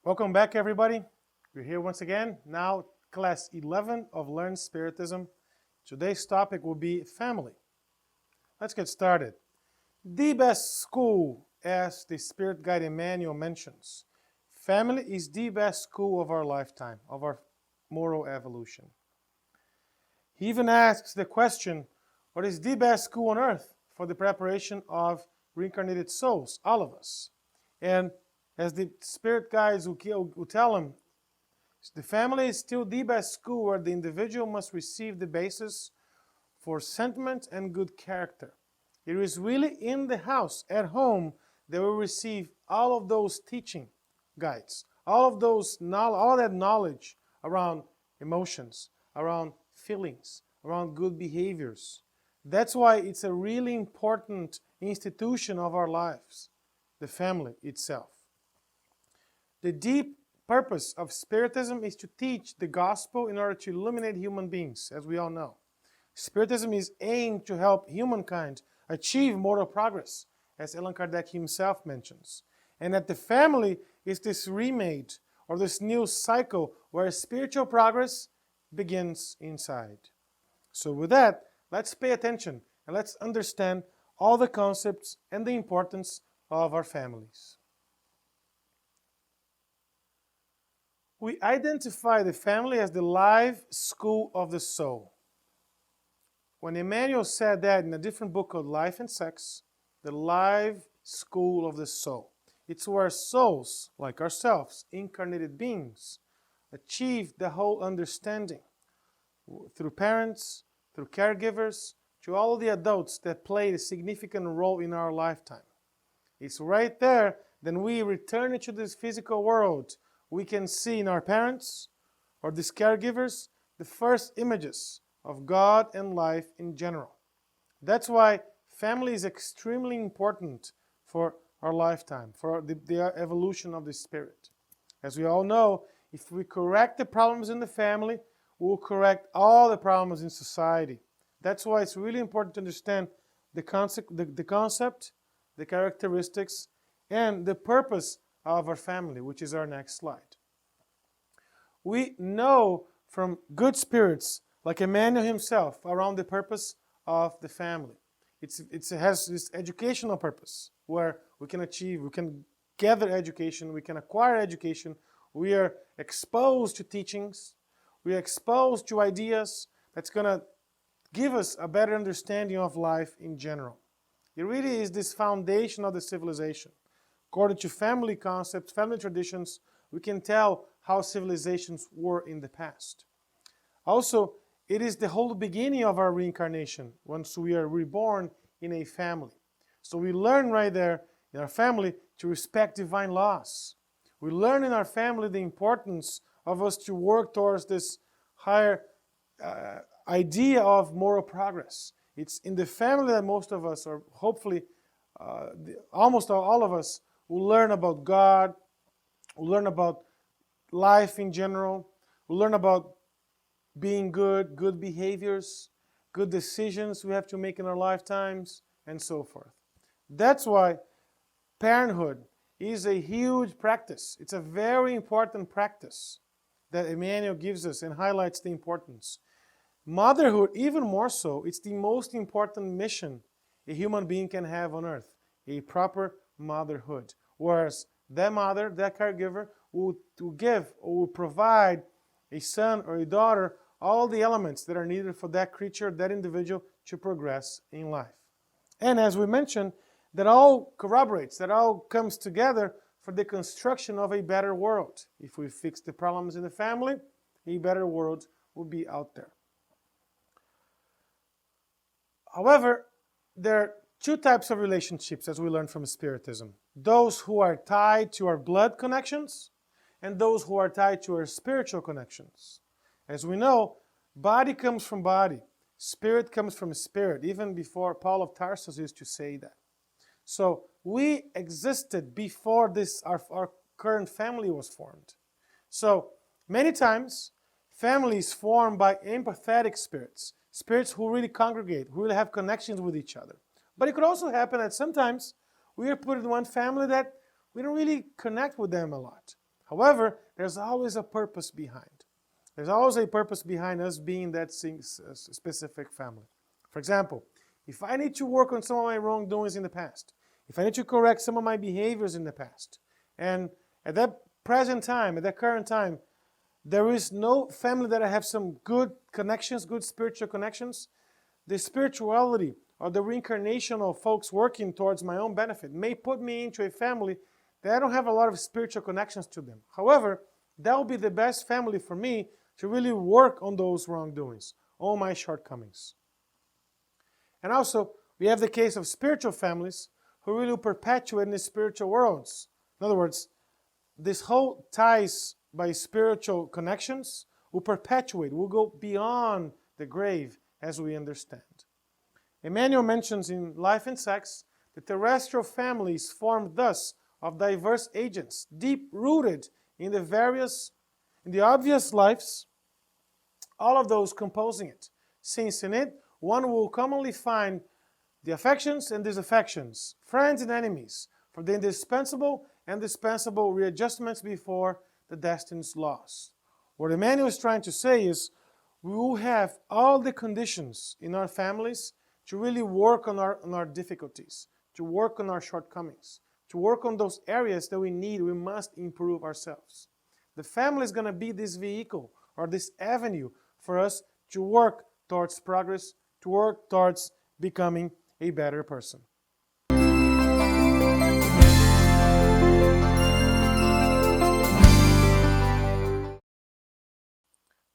Welcome back, everybody. We're here once again. Now, class 11 of Learn Spiritism. Today's topic will be family. Let's get started. The best school, as the Spirit Guide Manual mentions, family is the best school of our lifetime, of our moral evolution. He even asks the question, what is the best school on earth for the preparation of reincarnated souls, all of us? And as the spirit guides will tell him, the family is still the best school where the individual must receive the basis for sentiment and good character. It is really in the house, at home, they will receive all of those teaching guides, all that knowledge around emotions, around feelings, around good behaviors. That's why it's a really important institution of our lives, the family itself. The deep purpose of Spiritism is to teach the gospel in order to illuminate human beings, as we all know. Spiritism is aimed to help humankind achieve moral progress, as Allan Kardec himself mentions. And that the family is this remade, or this new cycle, where spiritual progress begins inside. So with that, let's pay attention and let's understand all the concepts and the importance of our families. We identify the family as the live school of the soul. When Emmanuel said that in a different book called Life and Sex, the live school of the soul. It's where souls, like ourselves, incarnated beings, achieve the whole understanding through parents, through caregivers, to all the adults that played a significant role in our lifetime. It's right there, then we return into this physical world. We can see in our parents or these caregivers the first images of God and life in general. That's why family is extremely important for our lifetime, for the evolution of the spirit. As we all know, if we correct the problems in the family, we'll correct all the problems in society. That's why it's really important to understand the concept, the characteristics, and the purpose of our family, which is our next slide. We know from good spirits, like Emmanuel himself, around the purpose of the family. It has this educational purpose, where we can gather education, we can acquire education, we are exposed to teachings, we are exposed to ideas that's going to give us a better understanding of life in general. It really is this foundation of the civilization. According to family concepts, family traditions, we can tell how civilizations were in the past. Also, it is the whole beginning of our reincarnation once we are reborn in a family. So we learn right there in our family to respect divine laws. We learn in our family the importance of us to work towards this higher idea of moral progress. It's in the family that most of us, or hopefully almost all of us, will learn about God, will learn about life in general, will learn about being good behaviors, good decisions we have to make in our lifetimes, and so forth. That's why parenthood is a huge practice. It's a very important practice that Emmanuel gives us and highlights the importance. Motherhood, even more so, it's the most important mission a human being can have on earth, a proper motherhood. Whereas that mother, that caregiver, will give or will provide a son or a daughter all the elements that are needed for that creature, that individual, to progress in life. And as we mentioned, that all corroborates, that all comes together for the construction of a better world. If we fix the problems in the family, a better world will be out there. However, there are two types of relationships, as we learned from Spiritism. Those who are tied to our blood connections and those who are tied to our spiritual connections. As we know, body comes from body, spirit comes from spirit, even before Paul of Tarsus used to say that. So we existed before our current family was formed. So many times, families formed by empathetic spirits, spirits who really congregate, who really have connections with each other. But it could also happen that sometimes we are put in one family that we don't really connect with them a lot. However, there's always a purpose behind. There's always a purpose behind us being that specific family. For example, if I need to work on some of my wrongdoings in the past, if I need to correct some of my behaviors in the past, and at that present time, at that current time, there is no family that I have some good connections, good spiritual connections, the spirituality or the reincarnation of folks working towards my own benefit may put me into a family that I don't have a lot of spiritual connections to them. However, that will be the best family for me to really work on those wrongdoings, on my shortcomings. And also, we have the case of spiritual families who really perpetuate in the spiritual worlds. In other words, this whole ties by spiritual connections will perpetuate, will go beyond the grave as we understand. Emmanuel mentions in Life and Sex the terrestrial family is formed thus of diverse agents, deep-rooted in the obvious lives, all of those composing it. Since in it, one will commonly find the affections and disaffections, friends and enemies, for the indispensable and dispensable readjustments before the destined loss. What Emmanuel is trying to say is we will have all the conditions in our families to really work on our difficulties, to work on our shortcomings, to work on those areas that we must improve ourselves. The family is going to be this vehicle or this avenue for us to work towards progress, to work towards becoming a better person.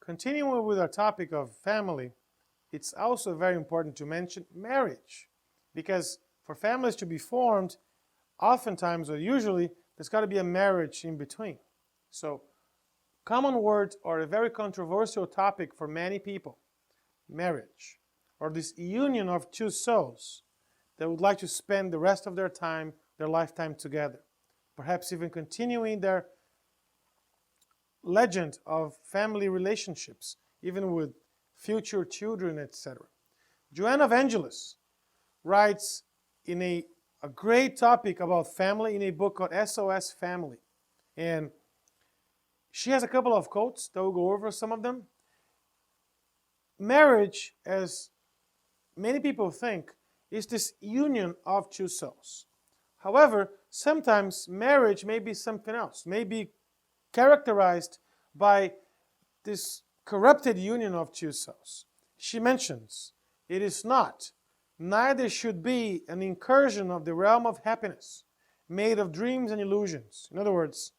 Continuing with our topic of family, it's also very important to mention marriage, because for families to be formed, oftentimes or usually, there's got to be a marriage in between. So, common word or a very controversial topic for many people, marriage, or this union of two souls that would like to spend the rest of their time, their lifetime together, perhaps even continuing their legend of family relationships, even with future children, etc. Joanne of Angeles writes in a great topic about family in a book called SOS Family. And she has a couple of quotes that we'll go over some of them. Marriage, as many people think, is this union of two souls. However, sometimes marriage may be something else, may be characterized by this corrupted union of two souls. She mentions, it is not, neither should be an incursion of the realm of happiness, made of dreams and illusions. In other words,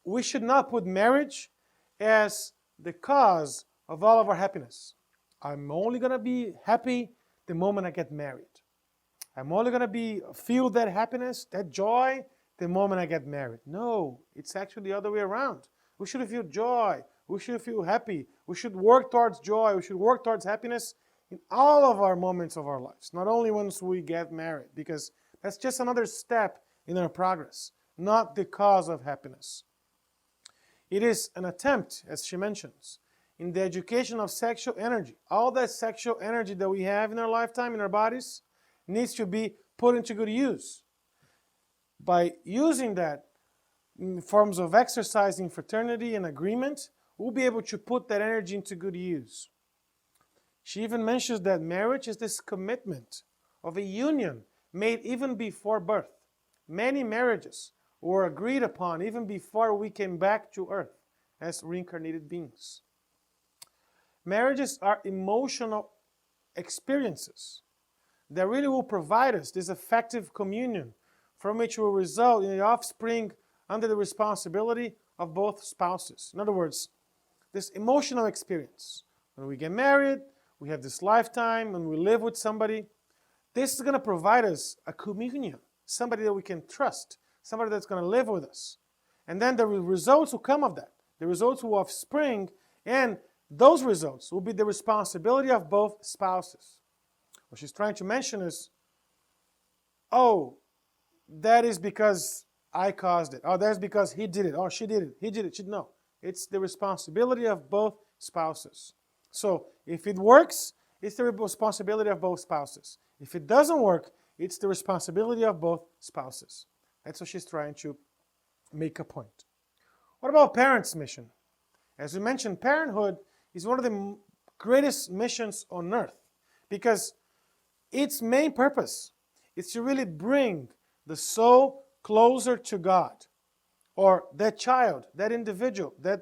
we should not put marriage as the cause of all of our happiness. I'm only going to be happy the moment I get married. I'm only going to feel that happiness, that joy, the moment I get married. No, it's actually the other way around. We should feel joy. We should feel happy. We should work towards joy. We should work towards happiness in all of our moments of our lives, not only once we get married, because that's just another step in our progress, not the cause of happiness. It is an attempt, as she mentions, in the education of sexual energy. All that sexual energy that we have in our lifetime, in our bodies, needs to be put into good use. By using that in forms of exercising fraternity and agreement, we'll be able to put that energy into good use. She even mentions that marriage is this commitment of a union made even before birth. Many marriages were agreed upon even before we came back to earth as reincarnated beings. Marriages are emotional experiences that really will provide us this effective communion from which will result in the offspring under the responsibility of both spouses. In other words, this emotional experience. When we get married, we have this lifetime, when we live with somebody, this is going to provide us a communion, somebody that we can trust, somebody that's going to live with us. And then the results will come of that. The results will offspring, and those results will be the responsibility of both spouses. What she's trying to mention is, oh, that is because I caused it. Oh, that's because he did it. Oh, she did it. He did it. No, it's the responsibility of both spouses. So if it works, it's the responsibility of both spouses. If it doesn't work, it's the responsibility of both spouses. That's what she's trying to make a point. What about parents' mission? As we mentioned, parenthood is one of the greatest missions on earth because its main purpose is to really bring the soul closer to God, or that child, that individual, that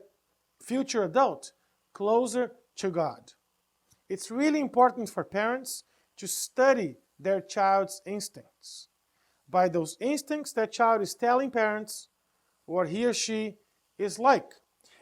future adult closer to God. It's really important for parents to study their child's instincts. By those instincts, that child is telling parents what he or she is like.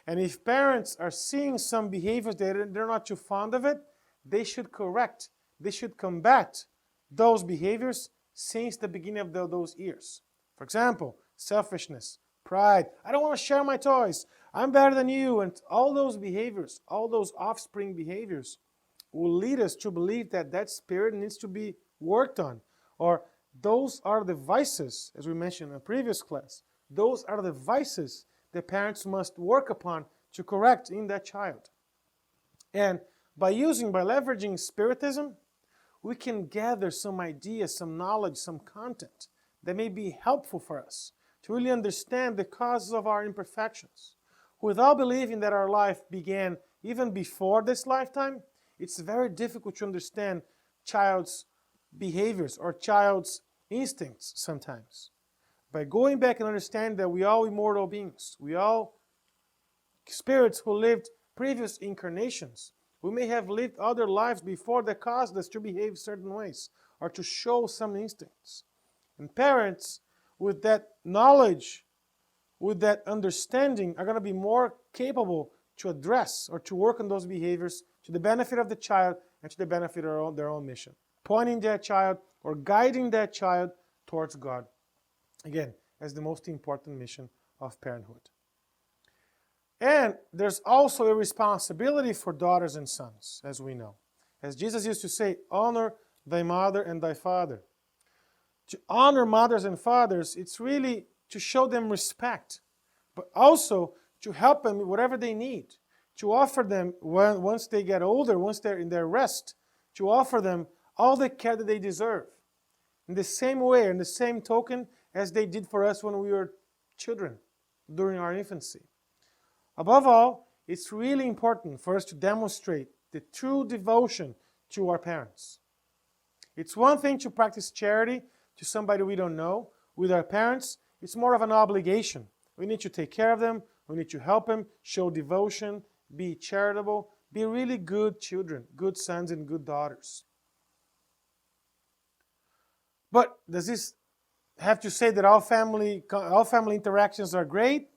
And if parents are seeing some behaviors that they're not too fond of it, they should correct, they should combat those behaviors since the beginning of those years. For example, selfishness, pride, I don't want to share my toys, I'm better than you, and all those behaviors, all those offspring behaviors will lead us to believe that that spirit needs to be worked on. Or those are the vices, as we mentioned in a previous class, those are the vices that parents must work upon to correct in that child. And by leveraging Spiritism, we can gather some ideas, some knowledge, some content that may be helpful for us to really understand the causes of our imperfections. Without believing that our life began even before this lifetime, it's very difficult to understand child's behaviors or child's instincts sometimes. By going back and understanding that we are immortal beings, we all spirits who lived previous incarnations, we may have lived other lives before that caused us to behave certain ways or to show some instincts. And parents, with that knowledge, with that understanding, are going to be more capable to address or to work on those behaviors to the benefit of the child and to the benefit of their own mission, pointing that child or guiding that child towards God. Again, as the most important mission of parenthood. And there's also a responsibility for daughters and sons, as we know. As Jesus used to say, honor thy mother and thy father. To honor mothers and fathers, it's really to show them respect, but also to help them with whatever they need, to offer them, once they get older, once they're in their rest, to offer them all the care that they deserve. In the same way, in the same token, as they did for us when we were children, during our infancy. Above all, it's really important for us to demonstrate the true devotion to our parents. It's one thing to practice charity to somebody we don't know. With our parents, it's more of an obligation. We need to take care of them, we need to help them, show devotion, be charitable, be really good children, good sons and good daughters. But does this have to say that all family interactions are great?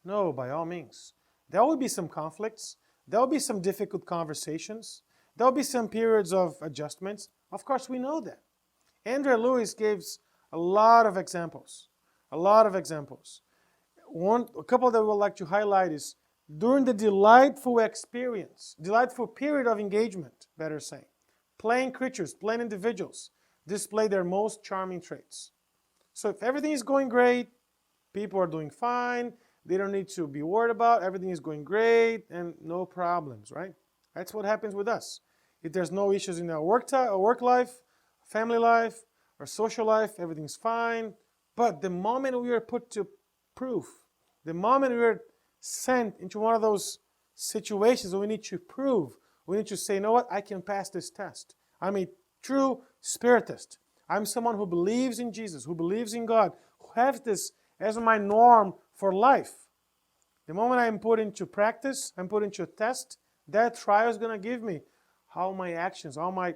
No, by all means. There will be some conflicts. There will be some difficult conversations. There will be some periods of adjustments. Of course, we know that. Andrea Lewis gives a lot of examples. A lot of examples. A couple that we would like to highlight is during the delightful period of engagement, better say, playing creatures, playing individuals display their most charming traits. So if everything is going great, people are doing fine, they don't need to be worried about, everything is going great and no problems, right? That's what happens with us. If there's no issues in our work life, family life, or social life, everything's fine. But the moment we are put to proof, the moment we are sent into one of those situations where we need to prove, we need to say, you know what, I can pass this test. I'm a true spiritist. I'm someone who believes in Jesus, who believes in God, who has this as my norm for life. The moment I'm put into practice, I'm put into a test, that trial is going to give me how my actions, how my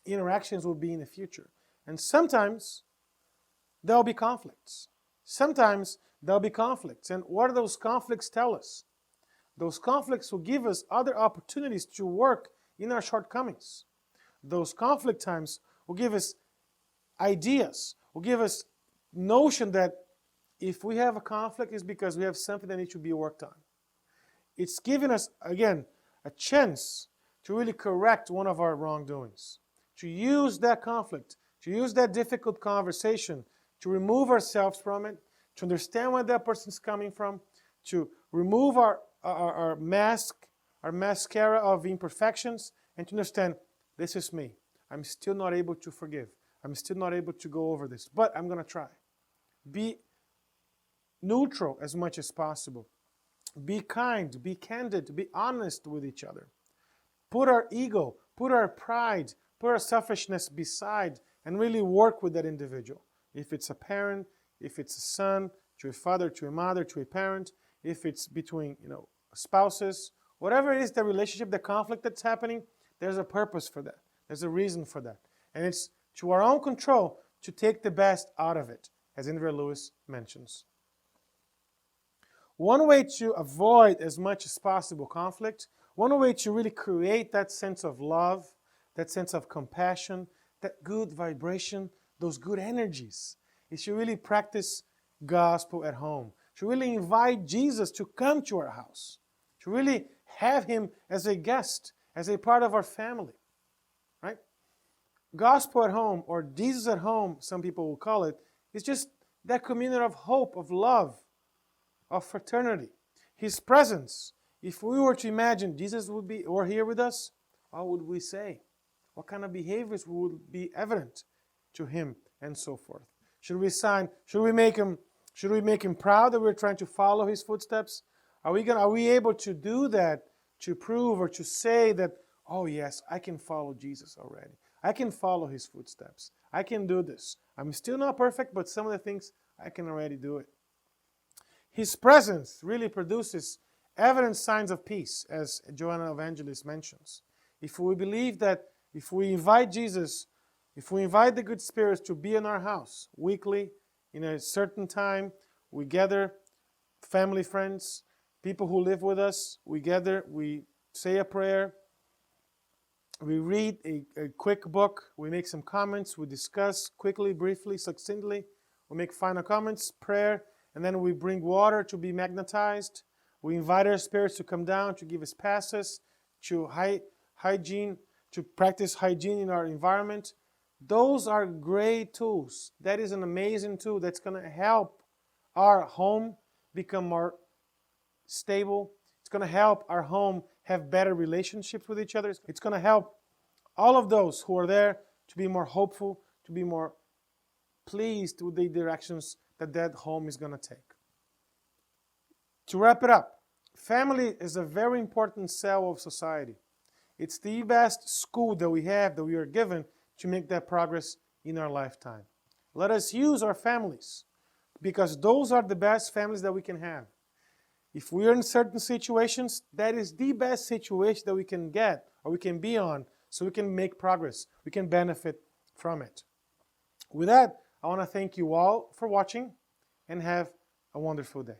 interactions will be in the future. And sometimes there'll be conflicts. Sometimes there'll be conflicts. And what do those conflicts tell us? Those conflicts will give us other opportunities to work in our shortcomings. Those conflict times will give us ideas, will give us notion that if we have a conflict, it's because we have something that needs to be worked on. It's giving us, again, a chance to really correct one of our wrongdoings, to use that conflict, to use that difficult conversation, to remove ourselves from it, to understand where that person's coming from, to remove our mascara of imperfections, and to understand, this is me. I'm still not able to forgive. I'm still not able to go over this, but I'm going to try. Be neutral as much as possible. Be kind, be candid, be honest with each other. Put our ego, put our pride, put our selfishness beside and really work with that individual. If it's a parent, if it's a son, to a father, to a mother, to a parent, if it's between spouses, whatever it is, the relationship, the conflict that's happening, there's a purpose for that. There's a reason for that. And it's to our own control to take the best out of it, as Indra Lewis mentions. One way to avoid as much as possible conflict, one way to really create that sense of love, that sense of compassion, that good vibration, those good energies, is to really practice gospel at home, to really invite Jesus to come to our house, to really have him as a guest, as a part of our family, right? Gospel at home, or Jesus at home, some people will call it, is just that community of hope, of love, of fraternity. His presence. If we were to imagine Jesus would be here with us, what would we say? What kind of behaviors would be evident to him, and so forth? Should we make him proud that we're trying to follow his footsteps? Are we able to do that, to prove or to say that, oh yes, I can follow Jesus already. I can follow his footsteps. I can do this. I'm still not perfect, but some of the things I can already do it. His presence really produces evident signs of peace, as Joanna Evangelist mentions. If we believe that if we invite Jesus, if we invite the good spirits to be in our house weekly, in a certain time, we gather, family, friends, people who live with us, we gather, we say a prayer, we read a quick book, we make some comments, we discuss quickly, briefly, succinctly, we make final comments, prayer, and then we bring water to be magnetized. We invite our spirits to come down, to give us passes, to hygiene, to practice hygiene in our environment. Those are great tools. That is an amazing tool that's going to help our home become more stable. It's going to help our home have better relationships with each other. It's going to help all of those who are there to be more hopeful, to be more pleased with the directions that home is going to take. To wrap it up, family is a very important cell of society. It's the best school that we have, that we are given to make that progress in our lifetime. Let us use our families, because those are the best families that we can have. If we are in certain situations, that is the best situation that we can get or we can be on, so we can make progress. We can benefit from it. With that, I want to thank you all for watching and have a wonderful day.